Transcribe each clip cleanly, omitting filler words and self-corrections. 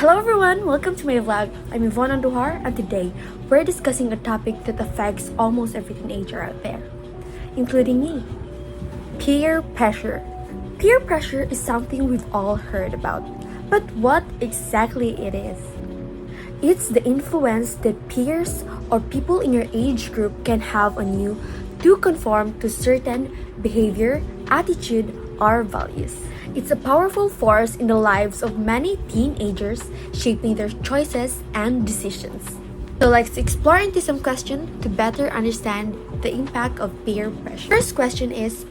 Hello everyone, welcome to my vlog. I'm Yvonne Andujar and today we're discussing a topic that affects almost every teenager out there, including me. Peer pressure. Peer pressure is something we've all heard about, but what exactly it is? It's the influence that peers or people in your age group can have on you to conform to certain behavior, attitude, or values. It's a powerful force in the lives of many teenagers, shaping their choices and decisions. So let's explore into some questions to better understand the impact of peer pressure. First question is,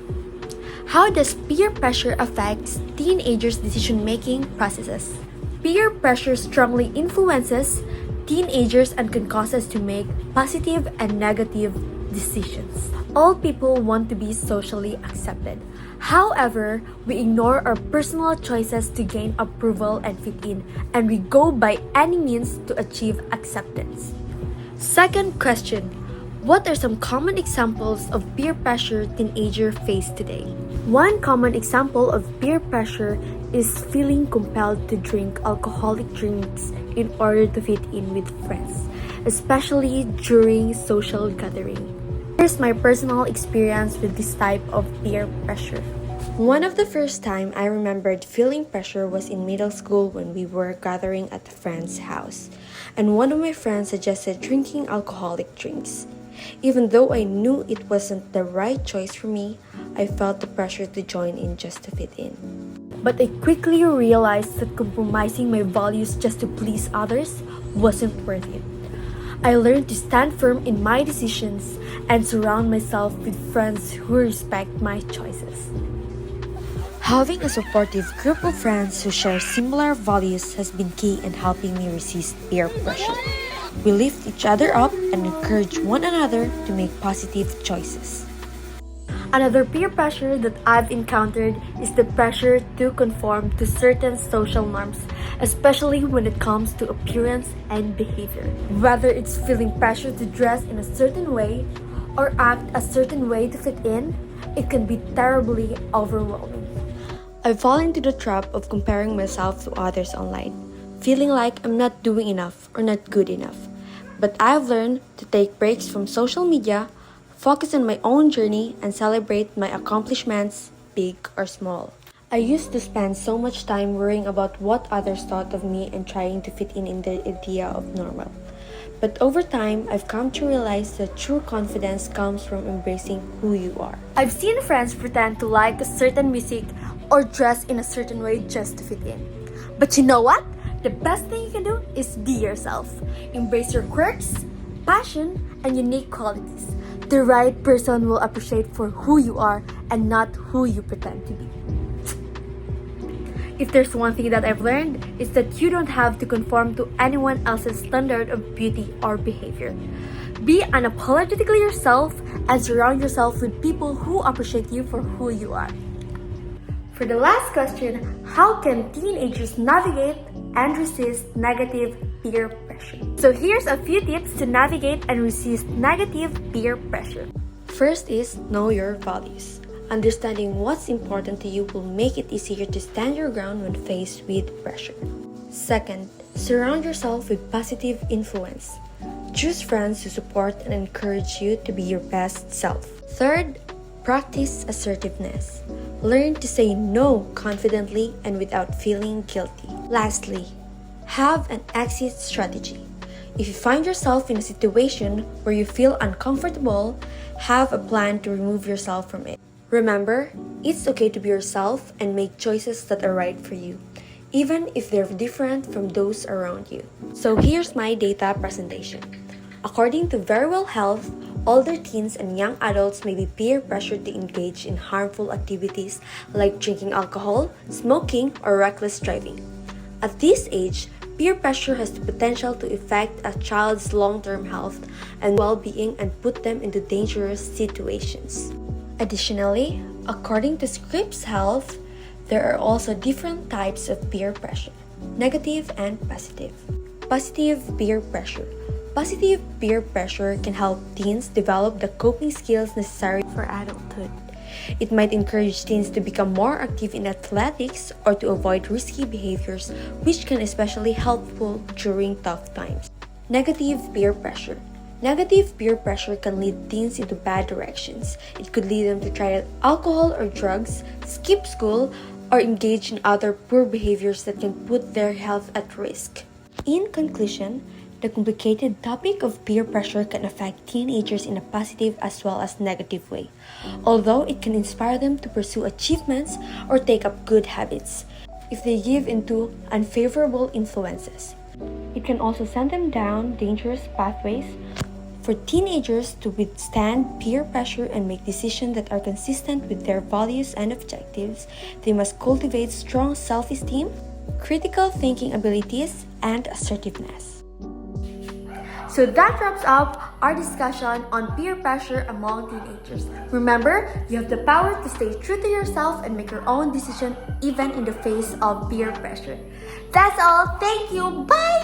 how does peer pressure affect teenagers' decision-making processes? Peer pressure strongly influences teenagers and can cause us to make positive and negative decisions. All people want to be socially accepted. However, we ignore our personal choices to gain approval and fit in, and we go by any means to achieve acceptance. Second question, what are some common examples of peer pressure teenagers face today? One common example of peer pressure is feeling compelled to drink alcoholic drinks in order to fit in with friends, especially during social gathering. Here's my personal experience with this type of peer pressure. One of the first time I remembered feeling pressure was in middle school when we were gathering at a friend's house, and one of my friends suggested drinking alcoholic drinks. Even though I knew it wasn't the right choice for me, I felt the pressure to join in just to fit in. But I quickly realized that compromising my values just to please others wasn't worth it. I learned to stand firm in my decisions and surround myself with friends who respect my choices. Having a supportive group of friends who share similar values has been key in helping me resist peer pressure. We lift each other up and encourage one another to make positive choices. Another peer pressure that I've encountered is the pressure to conform to certain social norms, especially when it comes to appearance and behavior. Whether it's feeling pressure to dress in a certain way or act a certain way to fit in, it can be terribly overwhelming. I fall into the trap of comparing myself to others online, feeling like I'm not doing enough or not good enough. But I've learned to take breaks from social media, focus on my own journey, and celebrate my accomplishments, big or small. I used to spend so much time worrying about what others thought of me and trying to fit in the idea of normal. But over time, I've come to realize that true confidence comes from embracing who you are. I've seen friends pretend to like a certain music or dress in a certain way just to fit in. But you know what? The best thing you can do is be yourself. Embrace your quirks, passion, and unique qualities. The right person will appreciate for who you are and not who you pretend to be. If there's one thing that I've learned, it's that you don't have to conform to anyone else's standard of beauty or behavior. Be unapologetically yourself and surround yourself with people who appreciate you for who you are. For the last question, how can teenagers navigate and resist negative peer pressure? So here's a few tips to navigate and resist negative peer pressure. First is know your values. Understanding what's important to you will make it easier to stand your ground when faced with pressure. Second, surround yourself with positive influence. Choose friends who support and encourage you to be your best self. Third, practice assertiveness. Learn to say no confidently and without feeling guilty. Lastly, have an exit strategy. If you find yourself in a situation where you feel uncomfortable, have a plan to remove yourself from it. Remember, it's okay to be yourself and make choices that are right for you, even if they're different from those around you. So here's my data presentation. According to Verywell Health, older teens and young adults may be peer pressured to engage in harmful activities like drinking alcohol, smoking, or reckless driving. At this age, peer pressure has the potential to affect a child's long-term health and well-being and put them into dangerous situations. Additionally, according to Scripps Health, there are also different types of peer pressure, negative and positive. Positive peer pressure. Positive peer pressure can help teens develop the coping skills necessary for adulthood. It might encourage teens to become more active in athletics or to avoid risky behaviors, which can especially helpful during tough times. Negative peer pressure. Negative peer pressure can lead teens into bad directions. It could lead them to try alcohol or drugs, skip school, or engage in other poor behaviors that can put their health at risk. In conclusion, the complicated topic of peer pressure can affect teenagers in a positive as well as negative way, although it can inspire them to pursue achievements or take up good habits if they give into unfavorable influences. It can also send them down dangerous pathways. For teenagers to withstand peer pressure and make decisions that are consistent with their values and objectives, they must cultivate strong self-esteem, critical thinking abilities, and assertiveness. So that wraps up our discussion on peer pressure among teenagers. Remember, you have the power to stay true to yourself and make your own decision even in the face of peer pressure. That's all. Thank you. Bye!